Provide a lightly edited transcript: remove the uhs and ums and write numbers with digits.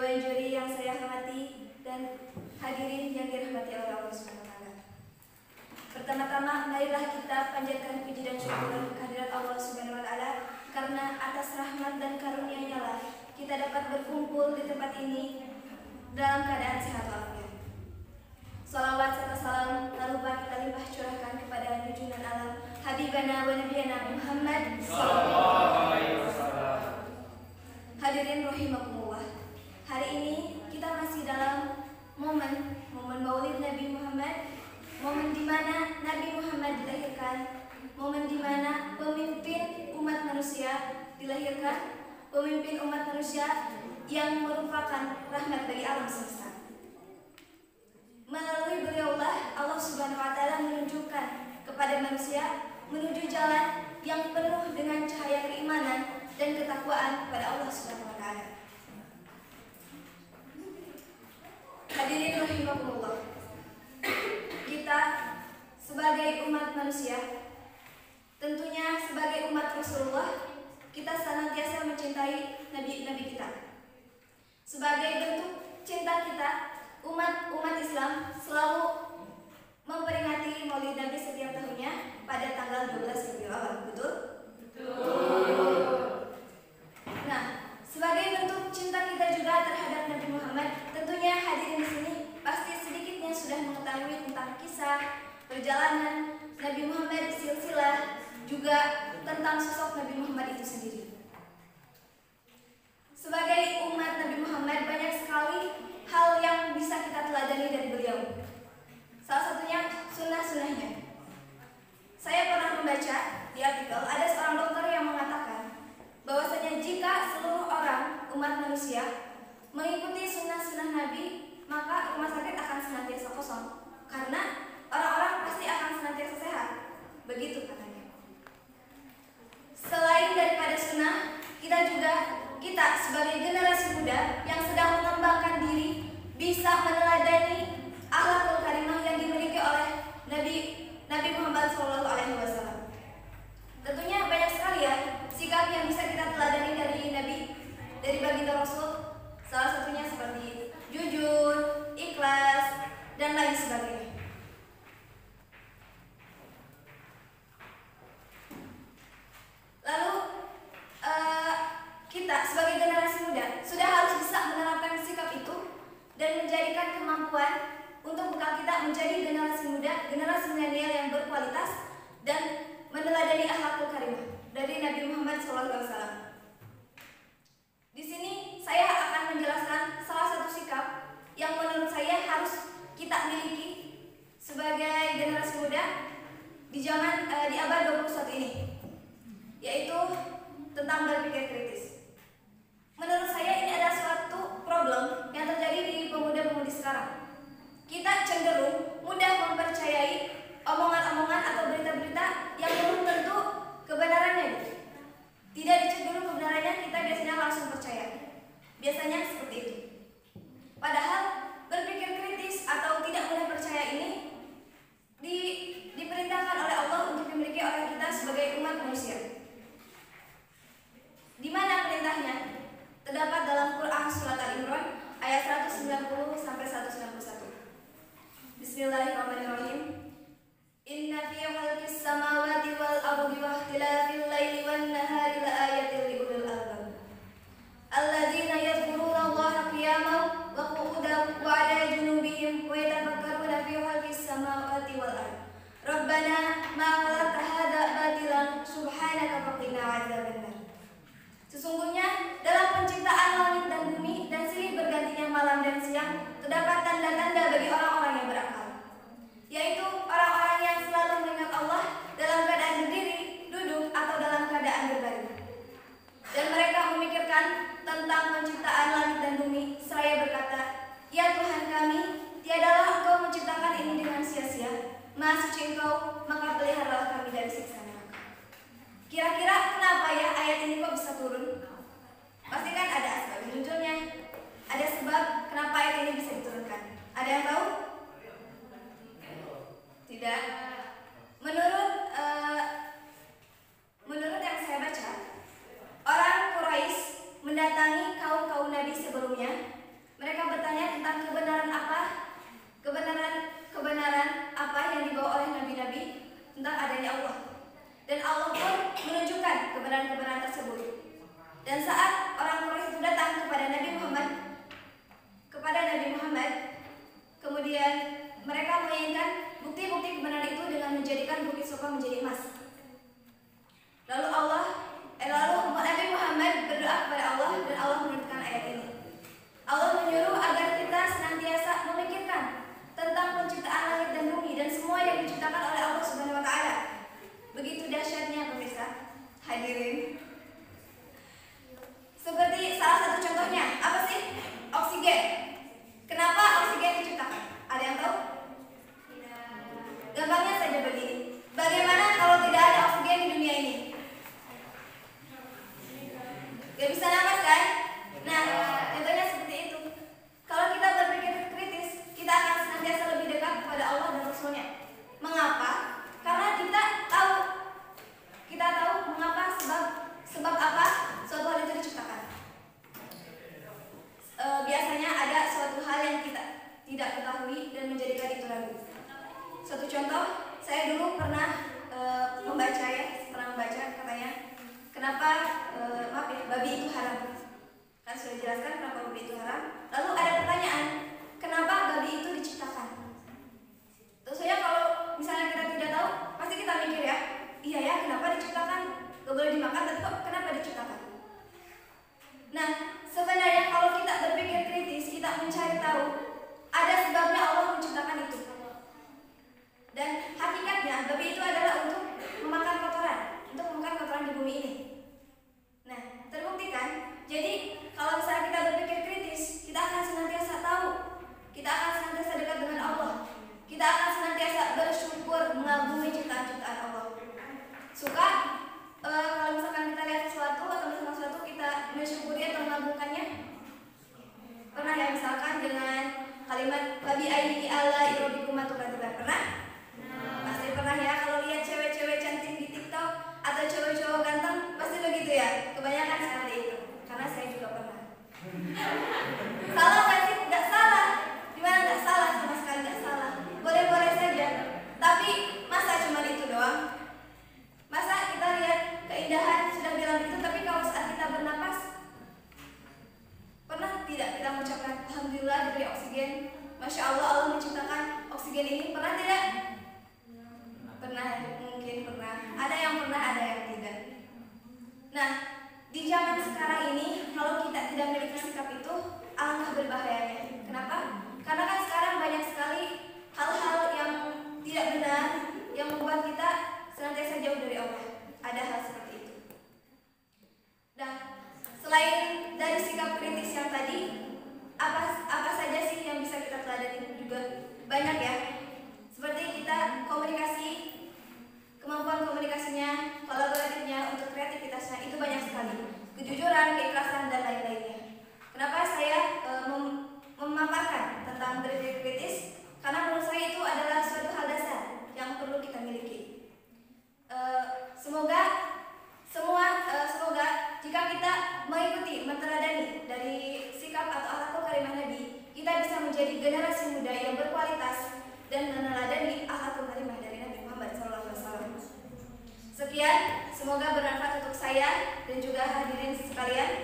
Dewan juri yang saya hormati dan hadirin yang dirahmati oleh Allah Subhanahu wa taala. Pertama-tama marilah kita panjatkan puji dan syukur kehadirat Allah Subhanahu wa taala karena atas rahmat dan karunia-Nya lah kita dapat berkumpul di tempat ini dalam keadaan sehat walafiat. Salawat serta salam tak lupa kita limpah curahkan kepada junjungan alam Habibana wa Nabiyana Muhammad sallallahu alaihi wasallam. Hadirin rahimakumullah. Hari ini kita masih dalam momen Maulid Nabi Muhammad, momen di mana Nabi Muhammad dilahirkan, momen di mana pemimpin umat manusia dilahirkan, pemimpin umat manusia yang merupakan rahmat bagi alam semesta. Melalui beliaulah Allah Subhanahu wa taala menunjukkan kepada manusia menuju jalan yang penuh dengan cahaya keimanan dan ketakwaan kepada Allah Subhanahu wa taala. Hadirin rahimakumullah. Kita sebagai umat manusia, tentunya sebagai umat Rasulullah, kita senantiasa mencintai nabi-nabi kita. Sebagai bentuk cinta kita, umat Islam selalu memperingati Maulid Nabi setiap tahunnya pada tanggal 12 Rabiul Awal, betul? Betul. Nah, sebagai bentuk cinta kita juga terhadap Nabi Muhammad, tentunya hadirin di sini pasti sedikitnya sudah mengetahui tentang kisah perjalanan Nabi Muhammad, silsilah, juga tentang sosok Nabi Muhammad itu sendiri. Sebagai umat Nabi Muhammad, banyak sekali hal yang bisa kita teladani dari beliau. Salah satunya sunnah-sunnahnya. Saya pernah membaca di artikel ada seorang dokter yang mengatakan bahwasanya jika seluruh orang umat manusia mengikuti sunnah-sunnah Nabi, maka rumah sakit akan senantiasa kosong karena orang-orang pasti akan senantiasa sehat. Begitu katanya. Selain daripada sunnah, kita sebagai generasi muda yang sedang mengembangkan diri bisa meneladani akhlakul karimah yang dimiliki oleh Nabi Muhammad SAW. Tentunya banyak sekali ya sikap yang bisa kita teladani dari baginda Rasul. Salah satunya seperti jujur, ikhlas, dan lain sebagainya. Lalu kita sebagai generasi muda sudah harus bisa menerapkan sikap itu dan menjadikan kemampuan untuk bekal kita menjadi generasi muda, generasi milenial yang berkualitas dan meneladani akhlakul karimah dari Nabi Muhammad SAW. Di sini saya akan menjelaskan salah satu sikap yang menurut saya harus kita miliki sebagai generasi muda di abad 21 ini, yaitu tentang berpikir kritis. Menurut saya ini adalah suatu problem yang terjadi di pemuda-pemudi sekarang. Kita cenderung mudah mempercayai omongan-omongan atau berita-berita yang belum tentu kebenarannya. Tidak dicek dulu kebenarannya, kita biasanya langsung percaya. Biasanya seperti itu. Padahal berpikir kritis atau tidak mudah percaya ini diperintahkan oleh Allah untuk dimiliki oleh kita sebagai umat manusia. Di mana perintahnya? Terdapat dalam Quran surat Al-Imran ayat 190 sampai 191. Bismillahirrahmanirrahim. Inna fi khalqis samawati wal ardi wa ikhtilafil laili wan nahari laayatin liulil albab. Alladzina yadhkuruna Allaha qiyaman wa qu'udan wa 'ala junubihim wa yatafakkaruna fi khalqis samawati wal ardi. Rabbana ma khalaqta hadza batilan subhanaka faqina 'adzabannar. Sesungguhnya dalam penciptaan langit dan bumi dan silih bergantinya malam dan siang terdapat tanda-tanda bagi orang-orang yang berakal, yaitu orang-orang yang selalu mengingat Allah dalam keadaan berdiri, duduk, atau dalam keadaan berbaring. Dan mereka memikirkan tentang penciptaan langit dan bumi seraya berkata, ya Tuhan kami, tiadalah Engkau menciptakan ini dengan sia-sia. Maha suci Engkau, maka peliharalah kami dari siksa neraka. Kira-kira kenapa ya ayat ini kok bisa turun? Pasti kan ada asbab munculnya, ada sebab kenapa ayat ini bisa diturunkan. Ada yang tahu? Tidak. Menurut yang saya baca, orang Quraisy mendatangi kaum Nabi sebelumnya Mereka bertanya tentang kebenaran apa yang dibawa oleh nabi-nabi tentang adanya Allah. Dan Allah pun menunjukkan kebenaran-kebenaran tersebut. Dan saat orang Quraisy itu datang kepada Nabi Muhammad, kemudian mereka menginginkan bukti-bukti kebenaran itu dengan menjadikan Bukit Sofa menjadi emas. Lalu Nabi Muhammad berdoa kepada Allah dan Allah menurunkan ayat ini. Allah menyuruh agar kita senantiasa memikirkan tentang penciptaan langit dan bumi dan semua yang diciptakan oleh Allah Subhanahu wa taala. Begitu dahsyatnya pemirsa, hadirin. Seperti salah satu contohnya, apa sih? Oksigen. Kenapa oksigen diciptakan? Ada yang tahu? Gampangnya saja begini. Bagaimana kalau tidak ada oksigen di dunia ini? Gak bisa napas kan? Nah, contohnya seperti itu. Kalau kita berpikir kritis, kita akan senantiasa lebih dekat kepada Allah dan Rasulnya. Mengapa? Karena kita tahu mengapa sebab apa suatu hal itu diciptakan. Biasanya ada suatu hal yang kita tidak ketahui dan menjadikan itu ragu. Suatu contoh, saya dulu pernah membaca katanya kenapa babi itu haram. Kan sudah jelaskan kenapa babi itu haram. Lalu ada pertanyaan, kenapa babi itu diciptakan? Tentunya kalau misalnya kita tidak tahu, pasti kita mikir ya, iya ya, kenapa diciptakan? Gak boleh dimakan, tapi kok kenapa diciptakan? Nah, sebenarnya kalau kita berpikir kritis, kita mencari tahu, ada sebabnya Allah menciptakan itu. Dan hakikatnya babi itu adalah untuk memakan kotoran di bumi ini. Nah, terbuktikan. Jadi kalau misalnya kita berpikir kritis, kita akan senantiasa tahu, kita akan senantiasa dekat dengan Allah, kita akan senantiasa bersyukur mengagumi ciptaan-ciptaan Allah. Suka kalau misalkan kita lihat sesuatu atau misalkan sesuatu kita mensyukuri atau mengagungkannya. Pernah ya misalkan dengan kalimat babi ayi ala irobikum matukadukan, pernah? Pasti pernah ya. Kalau lihat cewek-cewek cantik di TikTok atau cowok-cowok ganteng pasti begitu ya. Kebanyakan seperti itu. Karena saya juga pernah. Salah nggak sih? Nggak salah. Gimana nggak salah? Sama sekali nggak salah. Boleh-boleh saja. Tapi masa cuma itu doang? Masa kita lihat keindahan sudah bilang itu, tapi kalau saat kita bernapas, pernah tidak kita mengucapkan alhamdulillah diberi oksigen? Masya Allah, Allah menciptakan oksigen ini. Pernah tidak? Pernah, mungkin pernah. Ada yang pernah, ada yang tidak. Nah, di zaman sekarang ini, kalau kita tidak memiliki sikap itu, alangkah berbahayanya. Kenapa? Karena kan sekarang banyak sekali hal-hal yang tidak benar yang membuat kita senantiasa jauh dari Allah. Ada hal seperti itu. Nah, selain dari sikap kritis yang tadi, apa saja sih yang bisa kita teladani juga banyak ya. Seperti kita komunikasi, kemampuan komunikasinya, kolaboratifnya, untuk kreativitasnya itu banyak sekali. Kejujuran, keikhlasan dan lain-lainnya. Kenapa saya memaparkan tentang berpikir kritis? Karena menurut saya itu adalah suatu hal dasar yang perlu kita miliki. Semoga jika kita mengikuti, meneladani dari sikap atau akhlakul karimah Nabi, kita bisa menjadi generasi muda yang berkualitas dan meneladani akhlakul karimah dari Nabi Muhammad SAW. Sekian, semoga bermanfaat untuk saya dan juga hadirin sekalian.